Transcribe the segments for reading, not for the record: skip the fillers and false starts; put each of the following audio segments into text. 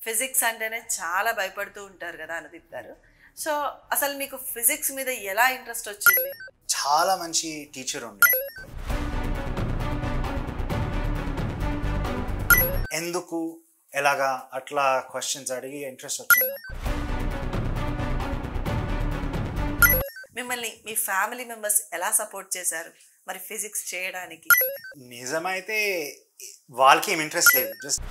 Physics అంటేనే చాలా భయపడుతూ ఉంటారు కదా అనుదీప్ గారు. సో అసలు మీకు ఫిజిక్స్ మీద ఎలా ఇంట్రెస్ట్ వచ్చింది? చాలా మంచి టీచర్ ఉండే. ఎందుకు ఎలాగా అట్లా క్వశ్చన్స్ అడిగి ఇంట్రెస్ట్ వచ్చింది నాకు. మిమ్మల్ని మీ ఫ్యామిలీ మెంబర్స్ ఎలా సపోర్ట్ చేశారు మరి ఫిజిక్స్ చేయడానికి? నిజమైతే వాళ్ళకి ఏం ఇంట్రెస్ట్ లేదు. జస్ట్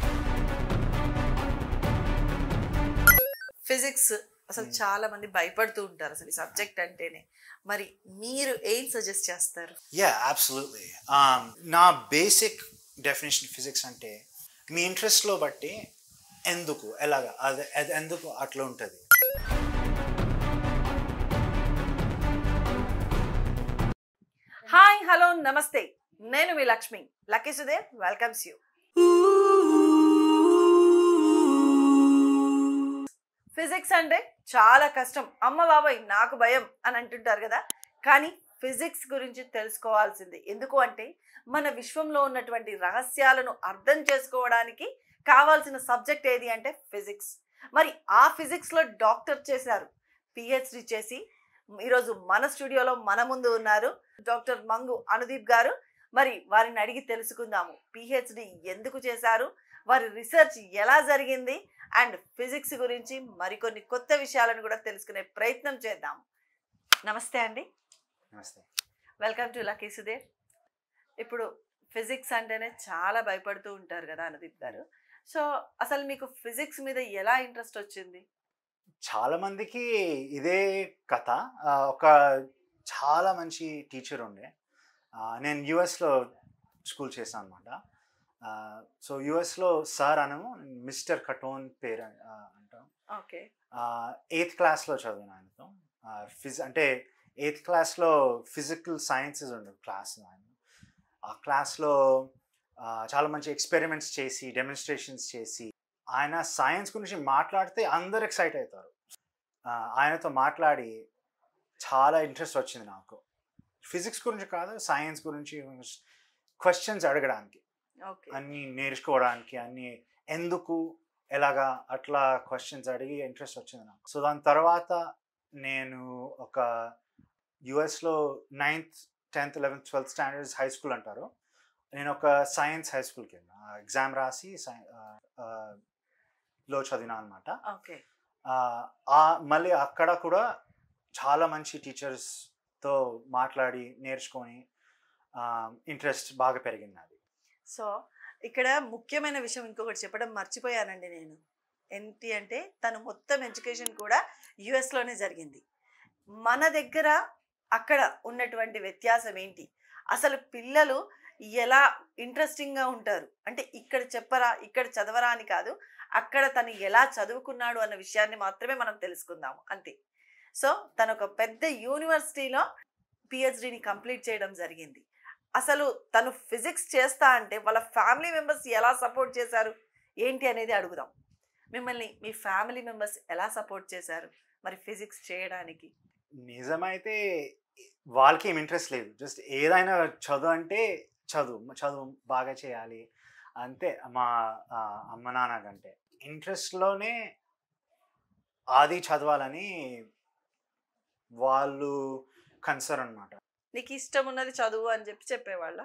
ఫిజిక్స్ అసలు చాలా మంది భయపడుతూ ఉంటారు అసలు ఈ సబ్జెక్ట్ అంటేనే. మరి మీరు ఏం సజెస్ట్ చేస్తారు? అబ్సల్యూట్లీ. నా బేసిక్ డెఫినేషన్ ఫిజిక్స్ అంటే మీ ఇంట్రెస్ట్లో బట్టి ఎందుకు ఎలాగా అది ఎందుకు అట్లా ఉంటుంది. హాయ్, హలో, నమస్తే. నేను మీ Lakshmi. Lucky Sudev welcomes you. Physics అంటే చాలా కష్టం, అమ్మ బాబాయ్ నాకు భయం అని అంటుంటారు కదా. కానీ ఫిజిక్స్ గురించి తెలుసుకోవాల్సింది. ఎందుకు అంటే మన విశ్వంలో ఉన్నటువంటి రహస్యాలను అర్థం చేసుకోవడానికి కావాల్సిన సబ్జెక్ట్ ఏది అంటే ఫిజిక్స్. మరి ఆ ఫిజిక్స్లో డాక్టర్ చేశారు, పిహెచ్డి చేసి ఈరోజు మన స్టూడియోలో మన ముందు ఉన్నారు డాక్టర్ మంగు అనుదీప్ గారు. మరి వారిని అడిగి తెలుసుకుందాము, పిహెచ్డి ఎందుకు చేశారు, వారి రీసెర్చ్ ఎలా జరిగింది, అండ్ ఫిజిక్స్ గురించి మరికొన్ని కొత్త విషయాలను కూడా తెలుసుకునే ప్రయత్నం చేద్దాం. నమస్తే అండి. నమస్తే. Welcome to lucky Sudev. ఇప్పుడు ఫిజిక్స్ అంటేనే చాలా భయపడుతూ ఉంటారు కదా అనుదీప్ గారు. సో అసలు మీకు ఫిజిక్స్ మీద ఎలా ఇంట్రెస్ట్ వచ్చింది? చాలా మందికి ఇదే కథ. ఒక చాలా మంచి టీచర్ ఉండే. నేను యుఎస్లో స్కూల్ చేశాను అనమాట. సో యుఎస్లో సార్ అనము మిస్టర్ కటోన్ పేరు అంటాం. ఓకే. 8th క్లాస్లో చదివాను ఆయనతో. అంటే 8th క్లాస్లో ఫిజికల్ సైన్సెస్ ఉండే క్లాస్. ఆ క్లాస్లో చాలా మంచి ఎక్స్పెరిమెంట్స్ చేసి డెమోన్స్ట్రేషన్స్ చేసి ఆయన సైన్స్ గురించి మాట్లాడితే అందరు ఎక్సైట్ అవుతారు. ఆయనతో మాట్లాడి చాలా ఇంట్రెస్ట్ వచ్చింది నాకు. ఫిజిక్స్ గురించి కాదు, సైన్స్ గురించి క్వశ్చన్స్ అడగడానికి, అన్నీ నేర్చుకోవడానికి, అన్నీ ఎందుకు ఎలాగా అట్లా క్వశ్చన్స్ అడిగి ఇంట్రెస్ట్ వచ్చింది నాకు. సో దాని తర్వాత నేను ఒక యుఎస్లో 9th 10th 11th 12th standards high school అంటారు. నేను ఒక సైన్స్ హై స్కూల్కి వెళ్ళిన, ఎగ్జామ్ రాసి లో చదివినా అనమాట. ఓకే. మళ్ళీ అక్కడ కూడా చాలా మంచి టీచర్స్తో మాట్లాడి నేర్చుకొని ఇంట్రెస్ట్ బాగా పెరిగింది అది. సో ఇక్కడ ముఖ్యమైన విషయం ఇంకొకటి చెప్పడం మర్చిపోయానండి నేను. ఏంటి అంటే తను మొత్తం ఎడ్యుకేషన్ కూడా యుఎస్లోనే జరిగింది. మన దగ్గర అక్కడ ఉన్నటువంటి వ్యత్యాసం ఏంటి, అసలు పిల్లలు ఎలా ఇంట్రెస్టింగ్గా ఉంటారు అంటే ఇక్కడ చెప్పరా ఇక్కడ చదవరా అని కాదు, అక్కడ తను ఎలా చదువుకున్నాడు అన్న విషయాన్ని మాత్రమే మనం తెలుసుకుందాము అంతే. సో తను ఒక పెద్ద యూనివర్సిటీలో పిహెచ్డిని కంప్లీట్ చేయడం జరిగింది. అసలు తను ఫిజిక్స్ చేస్తా అంటే వాళ్ళ ఫ్యామిలీ మెంబర్స్ ఎలా సపోర్ట్ చేశారు ఏంటి అనేది అడుగుదాం. మిమ్మల్ని మీ ఫ్యామిలీ మెంబర్స్ ఎలా సపోర్ట్ చేశారు మరి ఫిజిక్స్ చేయడానికి? నిజమైతే వాళ్ళకి ఏం ఇంట్రెస్ట్ లేదు. జస్ట్ ఏదైనా చదువు అంటే చదువు బాగా చేయాలి అంతే. మా అమ్మ నాన్న కంటే ఇంట్రెస్ట్లోనే అది చదవాలని వాళ్ళు కన్సర్న్ అనమాట. నీకు ఇష్టం ఉన్నది చదువు అని చెప్పేవాళ్ళ?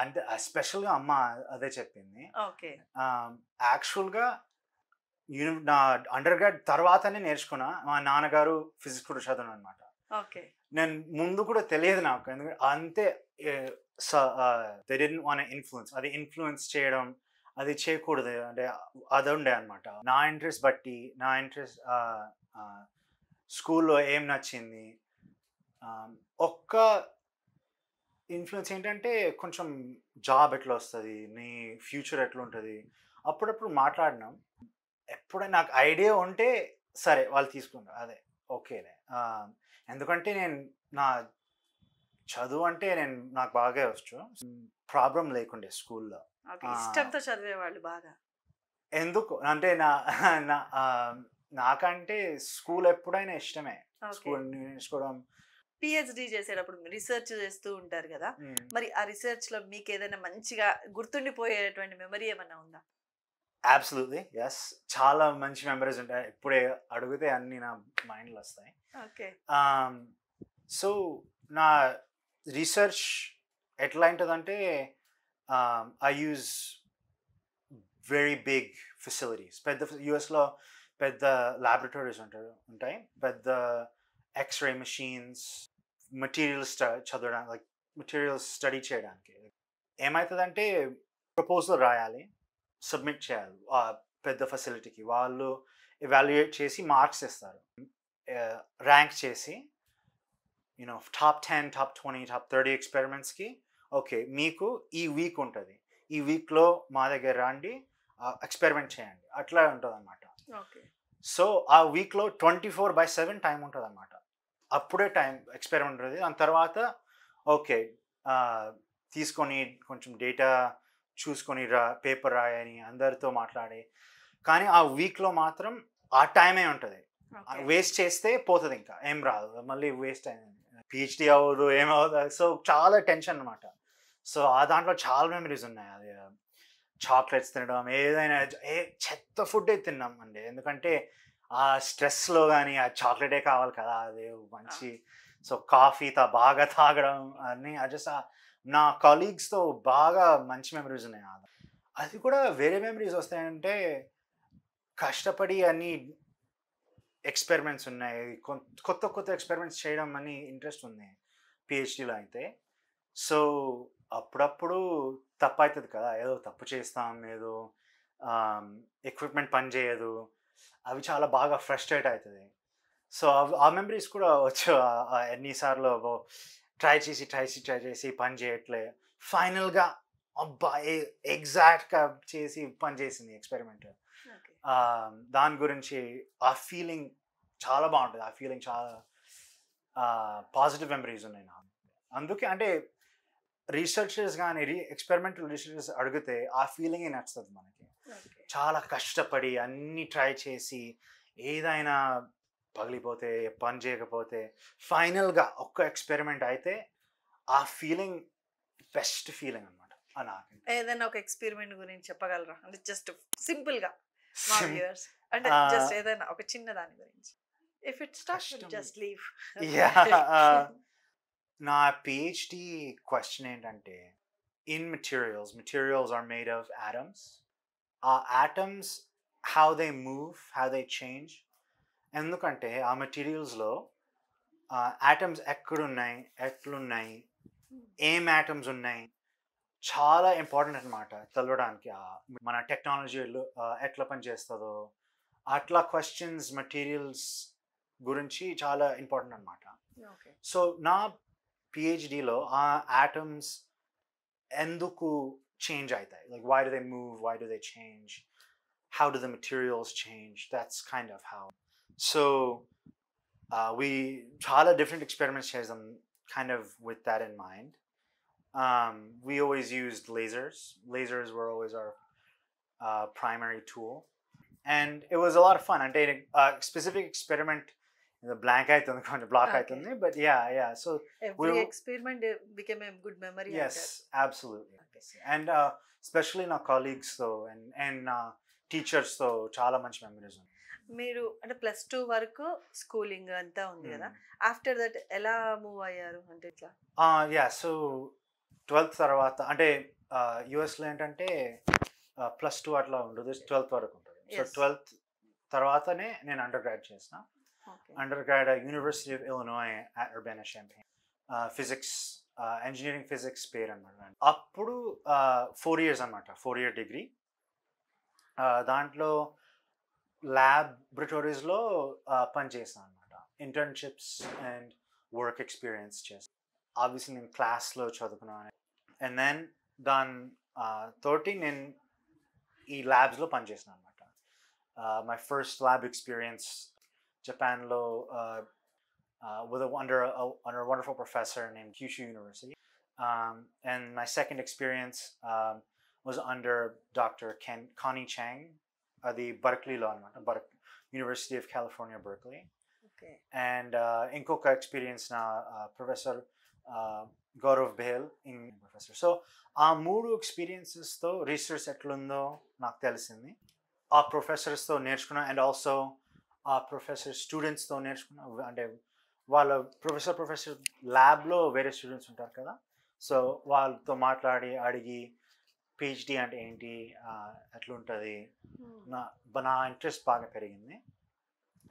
అంటే ఎస్పెషల్గా అమ్మ అదే చెప్పింది. ఓకే. యాక్చువల్గా నా అండర్ గ్రాడ్ తర్వాతనే నేర్చుకున్నా. మా నాన్నగారు ఫిజిక్స్ కూడా చదవను అనమాట. ఓకే. నేను ముందు కూడా తెలియదు నాకు, ఎందుకంటే అంతే they didn't want to influence. అది ఇన్ఫ్లుయెన్స్ చేయడం అది చేయకూడదు అంటే అది ఉండే అనమాట. నా ఇంట్రెస్ట్ బట్టి, నా ఇంట్రెస్ట్ స్కూల్లో ఏం నచ్చింది, ఒక్క ఇన్ఫ్లుయెన్స్ ఏంటంటే కొంచెం జాబ్ ఎట్లా వస్తుంది, నీ ఫ్యూచర్ ఎట్లా ఉంటుంది, అప్పుడప్పుడు మాట్లాడినాం. ఎప్పుడైనా నాకు ఐడియా ఉంటే సరే వాళ్ళు తీసుకుంటారు, అదే ఓకేలే. ఎందుకంటే నేను నా చదువు అంటే నాకు బాగా వచ్చు, ప్రాబ్లం లేకుండే స్కూల్లో. ఇష్టంతో చదివేవాళ్ళు బాగా. ఎందుకు అంటే నాకంటే స్కూల్ ఎప్పుడైనా ఇష్టమే. స్కూల్ నేర్చుకోవడం. పిహెచ్డి చేసేటప్పుడు రీసెర్చ్ చేస్తూ ఉంటారు కదా, మరి ఆ రీసెర్చ్ లో మీకు ఏదైనా మంచిగా గుర్తుండిపోయేటువంటి మెమరీ ఏమన్నా ఉందా? అబ్సల్యూట్లీ ఎస్, చాలా మంచి మెమరీస్ ఉంటాయి. ఇప్పుడే అడిగితే అన్ని నా మైండ్లో వస్తాయి. ఓకే. సో నా రీసెర్చ్ ఎట్లా ఉంటుందంటే I use very big facilities. పెద్ద యూఎస్లో పెద్ద ల్యాబొరేటరీస్ ఉంటాయి, పెద్ద ఎక్స్రే మెషీన్స్, మెటీరియల్స్ చదవడానికి, లైక్ మెటీరియల్స్ స్టడీ చేయడానికి. ఏమవుతుందంటే ప్రపోజల్ రాయాలి, సబ్మిట్ చేయాలి ఆ పెద్ద ఫెసిలిటీకి. వాళ్ళు ఎవాల్యుయేట్ చేసి మార్క్స్ ఇస్తారు, ర్యాంక్ చేసి టాప్ 10, టాప్ 20, టాప్ 30 ఎక్స్పెరిమెంట్స్కి ఓకే మీకు ఈ వీక్ ఉంటుంది, ఈ వీక్లో మా దగ్గర రండి ఎక్స్పెరిమెంట్ చేయండి, అట్లా ఉంటుంది అనమాట. ఓకే. సో ఆ వీక్లో 24/7 టైం ఉంటుంది అనమాట. అప్పుడే టైం ఎక్స్పెరిమెంట్ ఉంటుంది. దాని తర్వాత ఓకే తీసుకొని కొంచెం డేటా చూసుకొని పేపర్ రాయని అందరితో మాట్లాడి, కానీ ఆ వీక్లో మాత్రం ఆ టైమే ఉంటుంది. వేస్ట్ చేస్తే పోతుంది, ఇంకా ఏం రాదు, మళ్ళీ వేస్ట్ అయింది, పిహెచ్డి అవ్వదు, ఏమవుతుంది. సో చాలా టెన్షన్ అనమాట. సో ఆ దాంట్లో చాలా మెమరీస్ ఉన్నాయి. అది చాక్లెట్స్ తినడం, ఏదైనా చెత్త ఫుడ్ తిన్నాం అండి, ఎందుకంటే ఆ స్ట్రెస్లో కానీ ఆ చాక్లెటే కావాలి కదా, అది మంచి. సో కాఫీ బాగా తాగడం అన్నీ జస్ట్ నా కలీగ్స్తో బాగా మంచి మెమరీస్ ఉన్నాయి. అది కూడా వేరే మెమరీస్ వస్తాయంటే కష్టపడి అన్ని ఎక్స్పెరిమెంట్స్ ఉన్నాయి, కొత్త కొత్త ఎక్స్పెరిమెంట్స్ చేయడం అని ఇంట్రెస్ట్ ఉంది పిహెచ్డీలో అయితే. సో అప్పుడప్పుడు తప్పు అవుతుంది కదా, ఏదో తప్పు చేస్తాం, ఏదో ఎక్విప్మెంట్ పని చేయదు, అవి చాలా బాగా ఫ్రస్ట్రేట్ అవుతుంది. సో ఆ మెమరీస్ కూడా వచ్చు. ఎన్నిసార్లు ట్రై చేసి పని చేయట్లే, ఫైనల్గా అబ్బా ఎగ్జాక్ట్గా చేసి పని చేసింది ఎక్స్పెరిమెంట్. దాని గురించి ఆ ఫీలింగ్ చాలా బాగుంటుంది. ఆ ఫీలింగ్ చాలా పాజిటివ్ మెమరీస్ ఉన్నాయి నాకు. అందుకే అంటే రీసెర్చర్స్ కానీ ఎక్స్పెరిమెంటల్ రీసెర్చర్స్ అడిగితే ఆ ఫీలింగే నచ్చుతుంది మనకి. చాలా కష్టపడి అన్నీ ట్రై చేసి ఏదైనా పగిలిపోతే, పని చేయకపోతే, ఫైనల్గా ఒక్క ఎక్స్పెరిమెంట్ అయితే ఆ ఫీలింగ్ బెస్ట్ ఫీలింగ్ అనమాట. నాకు ఏదైనా ఒక ఎక్స్పెరిమెంట్ గురించి చెప్పగలరా? అంటే జస్ట్ సింపుల్గా మా వ్యూవర్స్, అంటే జస్ట్ ఏదైనా ఒక చిన్న దాని గురించి. If it starts with just leave. నా పిహెచ్డి క్వశ్చన్ ఏంటంటే, in materials are made of atoms. ఆ atoms how they move, how they change. ఎందుకంటే ఆ మెటీరియల్స్లో ఆటమ్స్ ఎక్కడున్నాయి, ఎట్లున్నాయి, ఏం ఆటమ్స్ ఉన్నాయి, చాలా ఇంపార్టెంట్ అనమాట తెలవడానికి. మన టెక్నాలజీలో ఎట్లా పనిచేస్తుందో అట్లా క్వశ్చన్స్ మెటీరియల్స్ గురించి చాలా ఇంపార్టెంట్ అనమాట. సో నా పిహెచ్డిలో ఆ ఆటమ్స్ ఎందుకు చేంజ్ అవుతాయి, like why do they move, why do they change, how do the materials change, that's kind of how. So we చాలా different experiments చేసాం kind of with that in mind. We always used lasers. Lasers were always our primary tool, and it was a lot of fun. And specific experiment, the blank item, the block item, but yeah. So every experiment became a good memory. Yes, absolutely. And especially our colleagues though, and teachers though, చాలా మంచి memories ఉన్నాయి. మీరు అంటే +2 వరకు schooling అంతా ఉంది కదా, after that ఎలా మూవ్ అయ్యారు అంటే ఇట్లా? సో 12th తర్వాత అంటే యుఎస్లో ఏంటంటే +2 అట్లా ఉండదు, 12th వరకు ఉంటుంది. సో 12th తర్వాతనే నేను అండర్ గ్రాడ్ చేసిన. Undergrad university of Illinois at Urbana Champaign, physics, engineering physics పేరు అనమాట. అప్పుడు 4 years అనమాట, 4-year డిగ్రీ. దాంట్లో ల్యాబొరేటరీస్లో పనిచేసాను అనమాట. ఇంటర్న్షిప్స్ అండ్ వర్క్ ఎక్స్పీరియన్స్ చేస్తాను. ఆబ్వియస్లీ నేను క్లాస్లో చదువుకున్నాను, అండ్ దెన్ తోటి నేను ఈ ల్యాబ్స్లో పనిచేసాను అనమాట. మై ఫస్ట్ ల్యాబ్ ఎక్స్పీరియన్స్ జపాన్లో under a wonderful professor named Kyushu University, and my second experience was under Dr. Connie Chang, the Berkeley law, University of California, Berkeley. Okay. And inkoka experience na Professor Gaurav Bahl in professor. So ఆ 3 experiences తో research ఎట్లుందో నాకు తెలిసింది. ఆ ప్రొఫెసర్స్తో నేర్చుకున్నా and also ఆ professor స్టూడెంట్స్తో నేర్చుకున్నా అంటే వాళ్ళ ప్రొఫెసర్ ల్యాబ్లో వేరే స్టూడెంట్స్ ఉంటారు కదా సో వాళ్ళతో మాట్లాడి అడిగి పిహెచ్డి అంటే ఏంటి ఎట్లుంటుంది నా నా ఇంట్రెస్ట్ బాగా పెరిగింది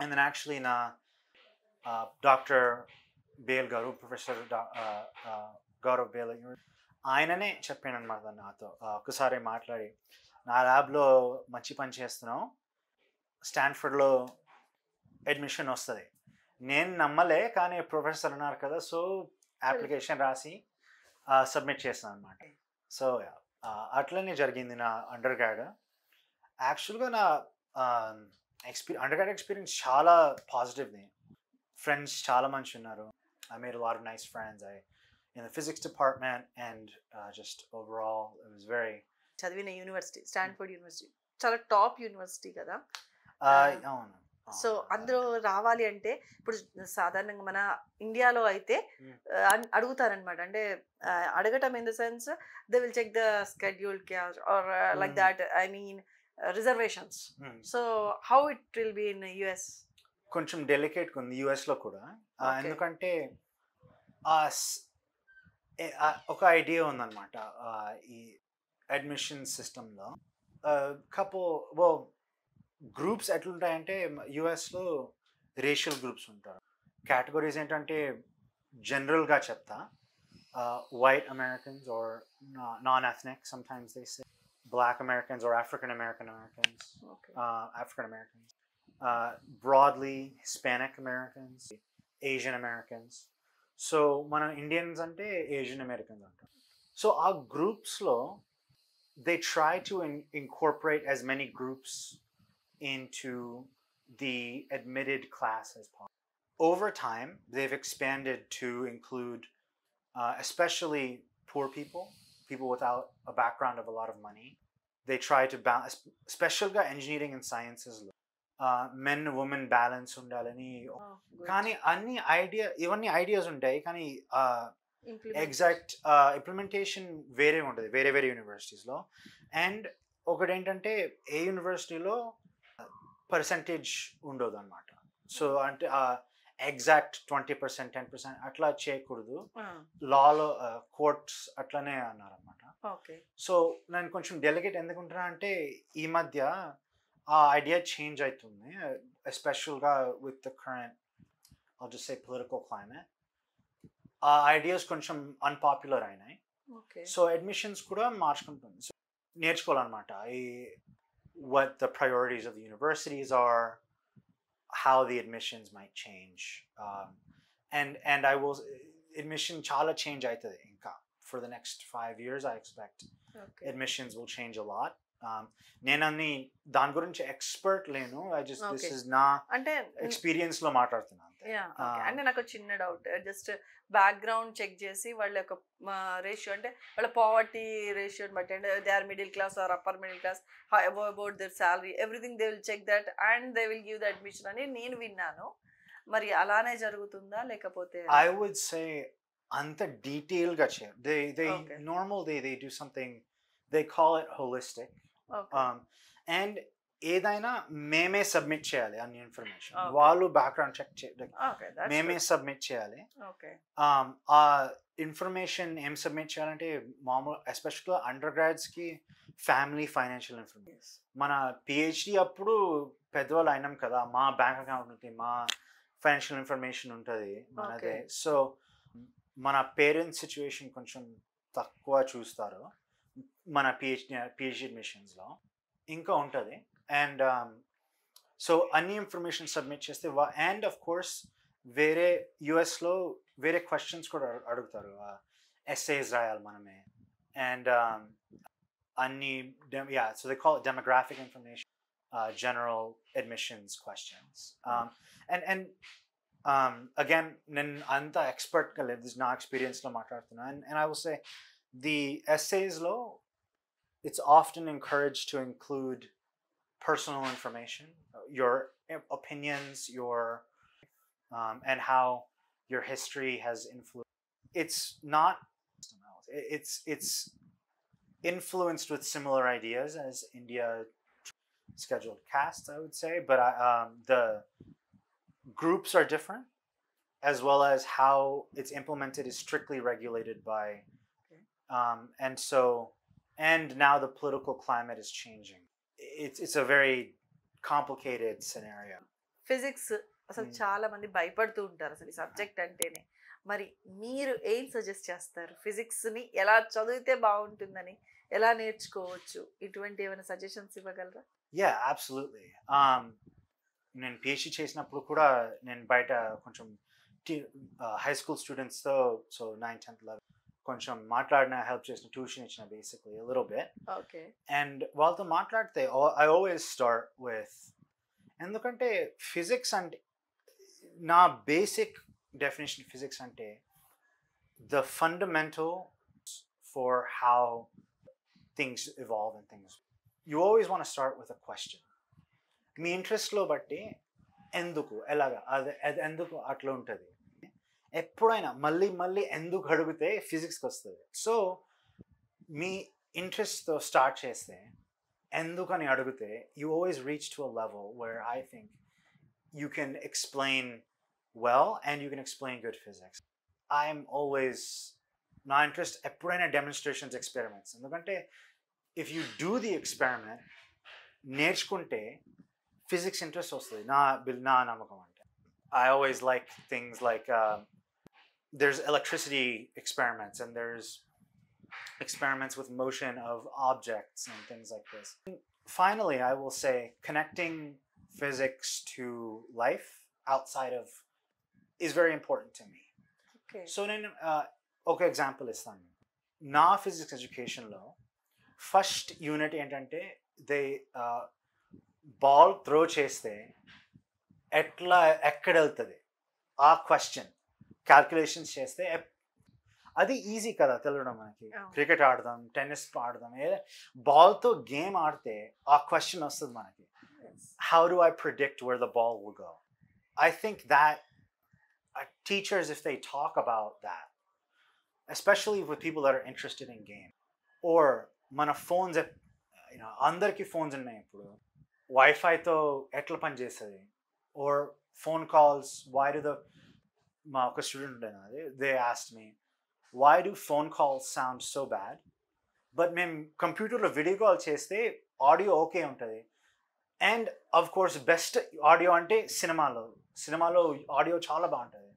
అండ్ దెన్ యాక్చువల్లీ నా డాక్టర్ బేల్ గారు ప్రొఫెసర్ గౌరవ్ బేల్ ఆయననే చెప్పాను అనమాట నాతో ఒకసారి మాట్లాడి నా ల్యాబ్లో మంచి పని చేస్తున్నాం స్టాన్ఫర్డ్లో అడ్మిషన్ వస్తుంది నేను నమ్మలే కానీ ప్రొఫెసర్ అన్నారు కదా సో అప్లికేషన్ రాసి సబ్మిట్ చేస్తాను అనమాట సో అట్లనే జరిగింది నా అండర్ గ్రాడ్ యాక్చువల్గా నా అండర్ గ్రాడ్ ఎక్స్పీరియన్స్ చాలా పాజిటివ్ది ఫ్రెండ్స్ చాలా మంచి ఉన్నారు I made lot of nice friends in the physics department and just overall it was very చదివిన యూనివర్సిటీ స్టాన్ఫోర్డ్ యూనివర్సిటీ చాలా టాప్ యూనివర్సిటీ కదా అవును సో అందులో రావాలి అంటే ఇప్పుడు సాధారణంగా మన ఇండియాలో అయితే అడుగుతారనమాట అంటే అడగటం in the sense they will check the schedule or like that I mean reservations so how it will be in US కొంచెం డెలికేట్గా ఉంది యుఎస్లో కూడా ఎందుకంటే ఒక ఐడియా ఉందన్నమాట ఈ అడ్మిషన్ సిస్టంలో గ్రూప్స్ ఎట్లుంటాయంటే యుఎస్లో రేషియల్ గ్రూప్స్ ఉంటారు కేటగిరీస్ ఏంటంటే జనరల్గా చెప్తా white Americans or non ethnic sometimes they say black Americans or African Americans broadly Hispanic Americans, Asian Americans. So మన ఇండియన్స్ అంటే ఏషియన్ అమెరికన్స్ అంటాం సో ఆ గ్రూప్స్లో they try to incorporate as many groups into the admitted class as possible. Over time, they've expanded to include especially poor people, people without a background of a lot of money. They try to balance, especially engineering and sciences. Men women balance ఉండాలని కానీ ఇవన్నీ ideas ఉంటాయి కానీ exact implementation వేరే ఉంటుంది వేరే వేరే యూనివర్సిటీస్లో and ఒకటి ఏంటంటే ఏ యూనివర్సిటీలో పర్సంటేజ్ ఉండదు అనమాట సో అంటే ఎగ్జాక్ట్ 20% 10% అట్లా చేయకూడదు లాలో కోర్ట్స్ అట్లనే అన్నారనమాట సో నేను కొంచెం డెలిగేట్ ఎందుకుంటున్నా అంటే ఈ మధ్య ఆ ఐడియా చేంజ్ అవుతుంది ఎస్పెషల్గా with the current I'll just say political climate ideas కొంచెం అన్పాపులర్ అయినాయి సో అడ్మిషన్స్ కూడా మార్చుకుంటుంది సో నేర్చుకోవాలన్నమాట ఈ what the priorities of the universities are how the admissions might change and I will admission chala change అవుతుంది ఇంకా for the next 5 years I expect admissions will change a lot నేను అన్ని దాని గురించి expert లేను I just this is నా అంటే experience లో మాట్లాడుతున్నాను అంటే నాకు చిన్న డౌట్ జస్ట్ బ్యాక్గ్రౌండ్ చెక్ చేసి వాళ్ళ యొక్క రేషియో అంటే వాళ్ళ పావర్టీ రేషియోని బట్టి అంటే they are middle class or upper middle class about their salary everything they will check that and they will give the admission అని నేను విన్నాను మరి అలానే జరుగుతుందా లేకపోతే ఐ వుడ్ సే అంత డీటెయిల్ గా చేయరు they normal they do something they call it holistic and ఏదైనా మేమే సబ్మిట్ చేయాలి అన్ని ఇన్ఫర్మేషన్ వాళ్ళు బ్యాక్గ్రౌండ్ చెక్ మేమే సబ్మిట్ చేయాలి ఆ ఇన్ఫర్మేషన్ ఏం సబ్మిట్ చేయాలంటే మామూలు ఎస్పెషల్గా అండర్ గ్రాడ్స్కి ఫ్యామిలీ ఫైనాన్షియల్ ఇన్ఫర్మేషన్ మన పిహెచ్డి అప్పుడు పెద్దవాళ్ళు అయినాం కదా మా బ్యాంక్ అకౌంట్ ఉంటుంది మా ఫైనాన్షియల్ ఇన్ఫర్మేషన్ ఉంటుంది మనదే సో మన పేరెంట్స్ సిచ్యువేషన్ కొంచెం తక్కువ చూస్తారు మన పిహెచ్డి అడ్మిషన్స్లో ఇంకా ఉంటుంది అండ్ సో అన్ని ఇన్ఫర్మేషన్ సబ్మిట్ చేస్తే అండ్ ఆఫ్ కోర్స్ వేరే యుఎస్లో వేరే క్వశ్చన్స్ కూడా అడుగుతారు ఎస్ఏస్ రాయాలి మనమే అండ్ అన్ని so they call demographic information general admissions questions and again నేను అంత ఎక్స్పర్ట్గా లేదు దిస్ నా ఎక్స్పీరియన్స్లో మాట్లాడుతున్నా and I will say the essays law it's often encouraged to include personal information, your opinions, your and how your history has influenced. It's not it's influenced with similar ideas as India scheduled casts, I would say, but the groups are different, as well as how it's implemented is strictly regulated by, Okay. and so, and now the political climate is changing. It's a very complicated scenario. Physics అసలు Hmm. చాలా మంది భయపడుతూ ఉంటారు అసలు ఈ subject అంటేనే. మరి మీరు ఏం సజెస్ట్ చేస్తారు? ఫిజిక్స్ని ఎలా చదివితే బాగుంటుందని, ఎలా నేర్చుకోవచ్చు? ఇటువంటి ఏమైనా సజెషన్స్ ఇవ్వగలరా? Yeah, absolutely. నేను పిహెచ్డి చేసినప్పుడు కూడా నేను బయట కొంచెం high school స్టూడెంట్స్తో, so 9th 10th 11th కొంచెం మాట్లాడిన, హెల్ప్ చేసిన, ట్యూషన్ ఇచ్చిన basically a little bit. Okay. And వాళ్ళతో మాట్లాడితే ఐ ఆల్వేస్ స్టార్ట్ విత్, ఎందుకంటే ఫిజిక్స్ అంటే నా బేసిక్ డెఫినేషన్ ఫిజిక్స్ అంటే the fundamental for how things evolve and things. You always want start with a question. మీ ఇంట్రెస్ట్లో బట్టి ఎందుకు, ఎలాగా, అది ఎందుకు అట్లా ఉంటుంది. ఎప్పుడైనా మళ్ళీ మళ్ళీ ఎందుకు అడిగితే ఫిజిక్స్కి వస్తుంది. సో మీ ఇంట్రెస్ట్తో స్టార్ట్ చేస్తే, ఎందుకని అడిగితే, you always reach to a level where I think you can explain well and you can explain good physics. I'm always, నా ఇంట్రెస్ట్ ఎప్పుడైనా డెమాన్స్ట్రేషన్స్, ఎక్స్పెరిమెంట్స్. ఎందుకంటే if you do the experiment, నేర్చుకుంటే physics interest వస్తుంది. నా నమ్మకం అంటే I always like things like there's electricity experiments and there's experiments with motion of objects and things like this. Finally, I will say connecting physics to life outside of is very important to me. Okay. So నేను ఒక example ఇస్తాను. నా physics ఎడ్యుకేషన్లో first unit ఏంటంటే, they ball throw చేస్తే ఎట్లా, ఎక్కడ వెళ్తుంది ఆ క్వశ్చన్ క్యాల్కులేషన్స్ చేస్తే, అది ఈజీ కదా తెలియడం మనకి. అవును. క్రికెట్ ఆడదాం, టెన్నిస్ ఆడదాం, బాల్తో గేమ్ ఆడితే ఆ క్వశ్చన్ వస్తుంది మనకి. How do I predict where the ball will go? I think that teachers, if they talk about that, especially with people that are interested in game, or మన phones, అందరికి phones ఉన్నాయి ఇప్పుడు, వైఫైతో ఎట్లా పని చేస్తుంది, or phone calls, మా ఒక student ఉండేది, they asked me, why do phone calls sound so bad, but మేము కంప్యూటర్లో వీడియో కాల్ చేస్తే ఆడియో ఓకే ఉంటుంది. And of course best audio అంటే సినిమాలో ఆడియో చాలా బాగుంటుంది.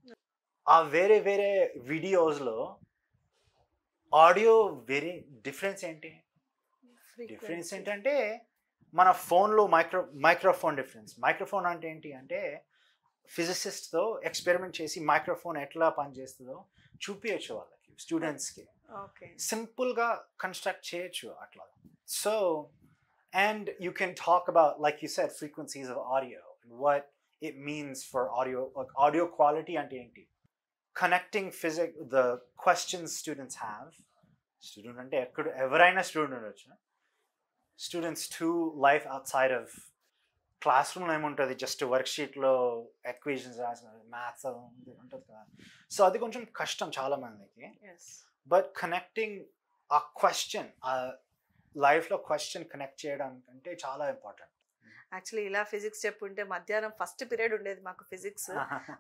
ఆ వేరే వేరే వీడియోస్లో ఆడియో వేరే డిఫరెన్స్ ఏంటి? డిఫరెన్స్ ఏంటంటే మన ఫోన్లో మైక్రోఫోన్ డిఫరెన్స్. మైక్రోఫోన్ అంటే ఏంటి అంటే, ఫిజిసిస్ట్తో ఎక్స్పెరిమెంట్ చేసి మైక్రోఫోన్ ఎట్లా పనిచేస్తుందో చూపించచ్చు వాళ్ళకి, స్టూడెంట్స్కి. ఓకే. సింపుల్గా కన్స్ట్రక్ట్ చేయొచ్చు అట్లా. So and you can talk about, like you said, frequencies of audio and what it means for audio, like audio quality ante enti, connecting the questions students have, student ante ekkada evaraina student undochu, students to life outside of classroom lo emuntadi, just worksheet lo equations rasina, maths untadi kada. So adi koncham kashtam chaala mandiki. Yes. But connecting a question, లైఫ్లో question connect చేయడం అంటే చాలా important. Actually ఇలా physics చెప్పుంటే మధ్యాహ్నం first period ఉండేది మాకు physics.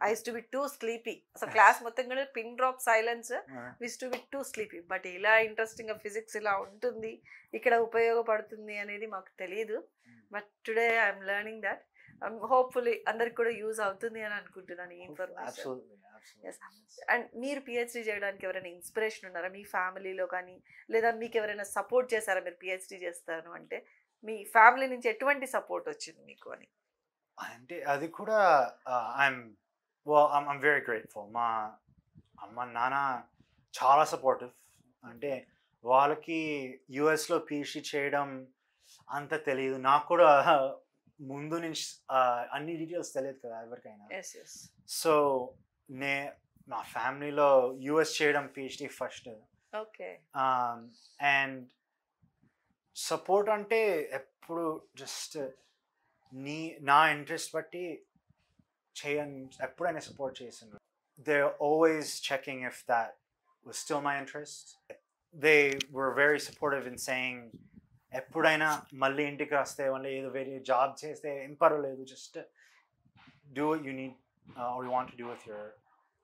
I use to be two sleepy. అసలు క్లాస్ మొత్తం కూడా pin drop silence, use to be two sleepy. But ఇలా ఇంట్రెస్టింగ్ ఫిజిక్స్ ఇలా ఉంటుంది, ఇక్కడ ఉపయోగపడుతుంది అనేది మాకు తెలియదు. But today I'm learning that. Hopefully అందరికి కూడా యూజ్ అవుతుంది అని అనుకుంటున్నాను ఈ ఇన్ఫర్మేషన్. అండ్ మీరు పిహెచ్డి చేయడానికి ఎవరైనా ఇన్స్పిరేషన్ ఉన్నారా మీ ఫ్యామిలీలో కానీ, లేదా మీకు ఎవరైనా సపోర్ట్ చేశారా మీరు పిహెచ్డి చేస్తాను అంటే? మీ ఫ్యామిలీ నుంచి ఎటువంటి సపోర్ట్ వచ్చింది మీకు అని? అంటే అది కూడా ఐఎమ్ వెరీ గ్రేట్ఫుల్. మా అమ్మ నాన్న చాలా సపోర్టివ్. అంటే వాళ్ళకి యుఎస్లో పిహెచ్డి చేయడం అంత తెలియదు, నాకు కూడా ముందు నుంచి అన్ని డీటెయిల్స్ తెలియదు కదా ఎవరికైనా. సో నా ఫ్యామిలీలో యుఎస్ చేయడం PhD first. Okay. And support అంటే ఎప్పుడు జస్ట్ నా ఇంట్రెస్ట్ బట్టి ఎప్పుడైనా సపోర్ట్ చేసిండ్రు. They always checking if that was still my interest. They were very supportive in saying ఎప్పుడైనా మళ్ళీ ఇంటికి వస్తే మళ్ళీ ఏదో వేరే జాబ్ చేస్తే ఏం పర్వాలేదు, just do what you need or you want to do with your.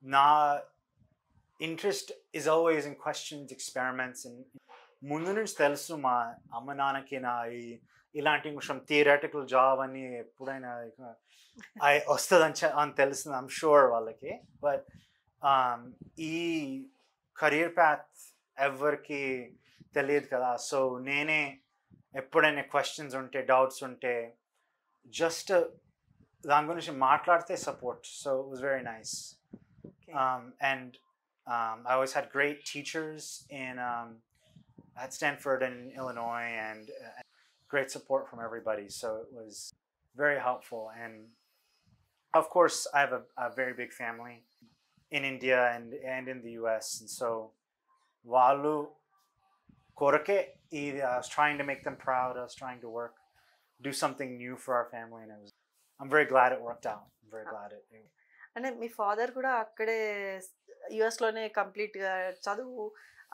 నా interest is always in questions, experiments. ముందు నుంచి తెలుసు మా అమ్మ నాన్నకి నా ఇలాంటి కొంచెం థియరటికల్ జాబ్ అని ఎప్పుడైనా వస్తుందని అని తెలుస్తుంది, ఐమ్ షూర్ వాళ్ళకి. బట్ ఈ కెరీర్ ప్యాత్ ఎవరికి తెలియదు కదా. సో నేనే ఎప్పుడైనా క్వశ్చన్స్ ఉంటే, డౌట్స్ ఉంటే జస్ట్ దాని గురించి మాట్లాడితే support. So it was very nice. And I always had great teachers at Stanford and Illinois, and great support from everybody. So it was very helpful. And of course, I have a very big family in India and in the US. And so, Walu Korake, I was trying to make them proud. I was trying to do something new for our family. And I'm very glad it worked out. I'm very glad it. అంటే మీ father కూడా అక్కడే యుఎస్లోనే కంప్లీట్గా చదువు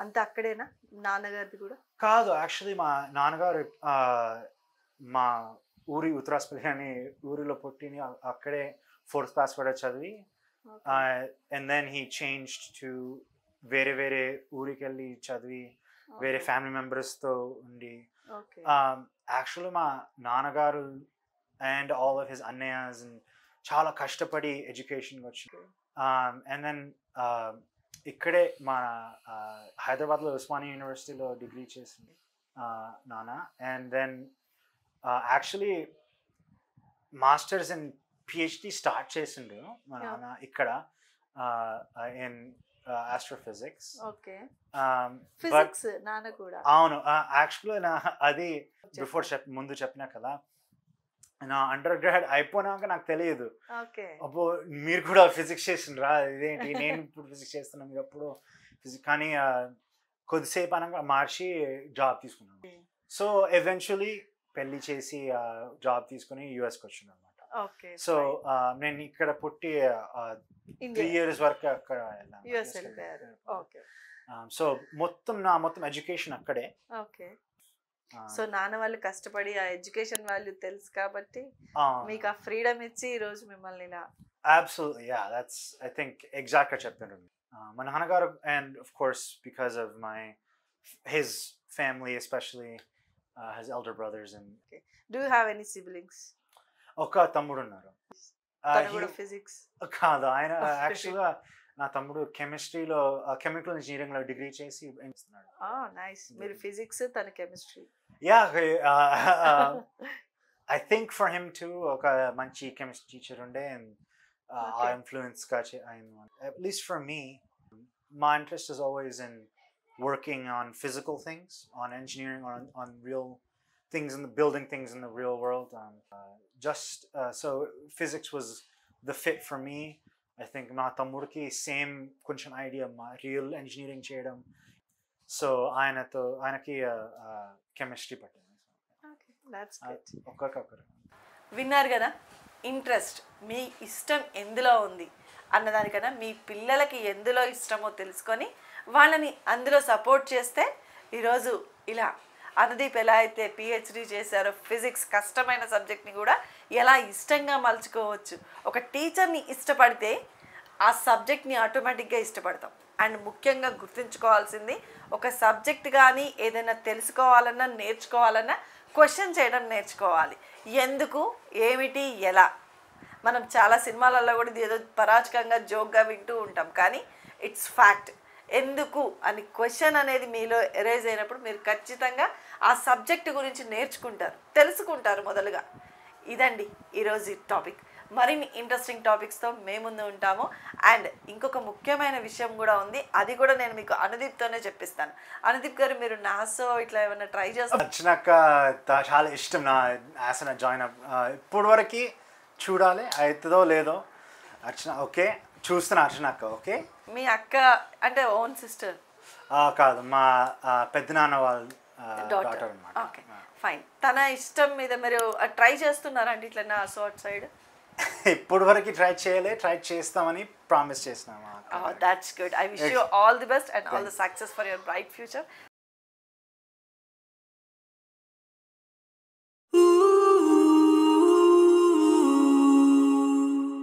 అంతా అక్కడేనా? నాన్నగారిది కూడా కాదు, actually మా నాన్నగారు మా ఊరి ఉత్తరాస్పల్లి అని ఊరిలో పుట్టిని అక్కడే 4th class కూడా చదివి, and then he changed to వేరే ఊరికి వెళ్ళి చదివి వేరే ఫ్యామిలీ మెంబర్స్తో ఉండి. యాక్చువల్లీ మా నాన్నగారు అండ్ ఆల్ ఆఫ్ హిస్ అన్నయ్యస్ చాలా కష్టపడి ఎడ్యుకేషన్కి వచ్చి, అండ్ దెన్ ఇక్కడే మా హైదరాబాద్లో ఉస్మానియా యూనివర్సిటీలో డిగ్రీ చేసింది నాన్న. And then actually masters and PhD start చేసిండు మా నాన్న ఇక్కడ ఇన్ ఆస్ట్రోఫిజిక్స్. ఓకే, ఫిజిక్స్ నాన్న కూడా. అవును, యాక్చువల్లీ అది బిఫోర్ ముందు చెప్పినా కదా, నా అండర్ గ్రాడ్ అయిపోయినాక నాకు తెలియదు, అబ్బో మీరు కూడా ఫిజిక్స్ చేసిండ్రా, ఇదేంటి నేను ఇప్పుడు ఫిజిక్స్ చేస్తున్నాను, మీరు అప్పుడు ఫిజిక్స్. కానీ కొద్దిసేపు అనగా మార్చి జాబ్ తీసుకున్నాను. సో ఎవెన్చువలీ పెళ్లి చేసి జాబ్ తీసుకుని యుఎస్కి వచ్చింది అనమాట. సో నేను ఇక్కడ పుట్టి 3 years వరకు అక్కడ వెళ్ళాను. సో మొత్తం ఎడ్యుకేషన్ అక్కడే. సో నాన్న వాళ్ళు కష్టపడి ఆ ఎడ్యుకేషన్ వాల్యూ తెలుసు కాబట్టి మీకు ఆ ఫ్రీడమ్ ఇచ్చి ఈ రోజు మిమ్మల్ని ఇలా. Absolutely, yeah, that's I think exactly చెప్పారు మా నాన్నగారు. And of course because of his family, especially his elder brothers. And do you have any siblings? ఒక తమ్ముడు ఉన్నారు. ఫిజిక్స్ కాదు, ఆయన యాక్చువల్గా నా తమ్ముడు కెమిస్ట్రీలో కెమికల్ ఇంజనీరింగ్ లో డిగ్రీ చేసి చేస్తున్నాడు. నైస్. మీరు ఫిజిక్స్, తన chemistry. Yeah, I think for him to ఒక మంచి కెమిస్ట్రీ టీచర్ ఉండే, అండ్ ఆ ఇన్ఫ్లుయెన్స్ గా at least for me, my interest is always in working on physical things, on engineering, on real things in the building things in the real world. So physics was the fit for me. I think మా తమ్ముడికి same కొంచెం idea మా real engineering చేయడం. So ఆయనకి chemistry పట్టింది. ఒక్కొక్కరు విన్నారు కదా, ఇంట్రెస్ట్ మీ ఇష్టం ఎందులో ఉంది అన్నదానికన్నా మీ పిల్లలకి ఎందులో ఇష్టమో తెలుసుకొని వాళ్ళని అందులో సపోర్ట్ చేస్తే ఈరోజు ఇలా అనుదీప్ ఎలా అయితే పిహెచ్డి చేశారో, ఫిజిక్స్ కష్టమైన సబ్జెక్ట్ని కూడా ఎలా ఇష్టంగా మలుచుకోవచ్చు. ఒక టీచర్ని ఇష్టపడితే ఆ సబ్జెక్ట్ని ఆటోమేటిక్గా ఇష్టపడతాం. అండ్ ముఖ్యంగా గుర్తుంచుకోవాల్సింది, ఒక సబ్జెక్ట్ కానీ ఏదైనా తెలుసుకోవాలన్నా నేర్చుకోవాలన్నా క్వశ్చన్ చేయడం నేర్చుకోవాలి. ఎందుకు, ఏమిటి, ఎలా. మనం చాలా సినిమాలలో కూడా ఏదో పరాచకంగా జోక్గా వింటూ ఉంటాం, కానీ ఇట్స్ ఫ్యాక్ట్. ఎందుకు అని క్వశ్చన్ అనేది మీలో ఎరేజ్ అయినప్పుడు మీరు ఖచ్చితంగా ఆ సబ్జెక్ట్ గురించి నేర్చుకుంటారు, తెలుసుకుంటారు మొదలుగా. ఇదండి ఈరోజు టాపిక్. మరిన్ని ఇంట్రెస్టింగ్ టాపిక్స్తో మేము ముందు ఉంటాము. అండ్ ఇంకొక ముఖ్యమైన విషయం కూడా ఉంది, అది కూడా నేను మీకు అనుదీప్తోనే చెప్పిస్తాను. అనుదీప్ గారు, మీరు నాసో ఇట్లా ఏమైనా ట్రై చేస్తారు? అర్చనక్క చాలా ఇష్టం నా నాసా జాయిన్ అప్. ఇప్పుడు వరకు చూడాలి అవుతుందో లేదో. అర్చన ఓకే, చూస్తున్నా అర్చనక్క. ఓకే, మీ అక్క అంటే ఓన్ సిస్టర్ కాదు, మా పెద్దనాన్న వాళ్ళ డాటర్ అన్నమాట. Okay, fine. తన ఇష్టం మీద మీరు ట్రై చేస్తున్నారండి ఇట్లా నా సోట్ సైడ్? ఇప్పుడు వరకు ట్రై చేయలే, ట్రై చేస్తామని ప్రామిస్ చేస్తున్నాము. That's good. I wish you all the best and all the success for your bright future.